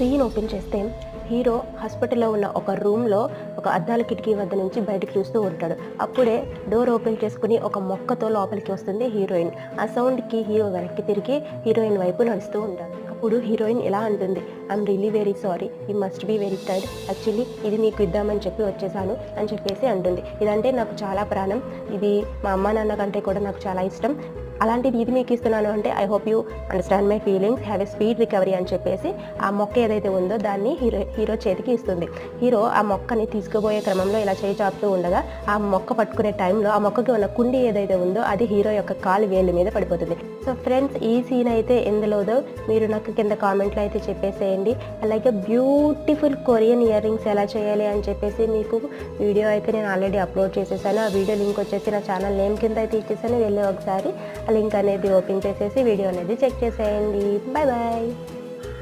Scene open చేస్తే hero హాస్పిటల్లో ఉన్న ఒక రూమ్లో ఒక అద్దాల కిటికీ వద్ద నుంచి బయటకు చూస్తూ ఉంటాడు. అప్పుడే డోర్ ఓపెన్ చేసుకుని ఒక మొక్కతో లోపలికి వస్తుంది హీరోయిన్. ఆ సౌండ్కి హీరో వెనక్కి తిరిగి హీరోయిన్ వైపు నడుస్తూ ఉంటాడు. అప్పుడు హీరోయిన్ ఇలా అంటుంది, I'm really very sorry, you must be very tired, actually ఇది నీకు ఇద్దామని చెప్పి వచ్చేసాను అని చెప్పేసి అంటుంది. ఇదంటే నాకు చాలా ప్రాణం, ఇది మా అమ్మ నాన్న కంటే కూడా నాకు చాలా ఇష్టం, అలాంటిది ఇది మీకు ఇస్తున్నాను అంటే I hope you understand my feelings, have a speed recovery అని చెప్పేసి ఆ మొక్క ఏదైతే ఉందో దాన్ని హీరో చేతికి ఇస్తుంది. హీరో ఆ మొక్కని తీసుకుపోయే క్రమంలో ఇలా చేయి చాపుతూ ఉండగా ఆ మొక్క పట్టుకునే టైంలో ఆ మొక్కకి ఉన్న కుండి ఏదైతే ఉందో అది హీరో యొక్క కాలు వేళ్ళ మీద పడిపోతుంది. సో ఫ్రెండ్స్, ఈ సీన్ అయితే ఎందులోదో మీరు నాకు కింద కామెంట్లో అయితే చెప్పేసేయండి. అలాగే బ్యూటిఫుల్ కొరియన్ ఇయర్ రింగ్స్ ఎలా చేయాలి అని చెప్పేసి మీకు వీడియో అయితే నేను ఆల్రెడీ అప్లోడ్ చేసేసాను. ఆ వీడియో లింక్ వచ్చేసి నా ఛానల్ నేమ్ కింద అయితే ఇచ్చేసాను, వెళ్ళి ఒకసారి లింక్ అనేది ఓపెన్ చేసేసి వీడియో అనేది చెక్ చేసేయండి. Bye bye.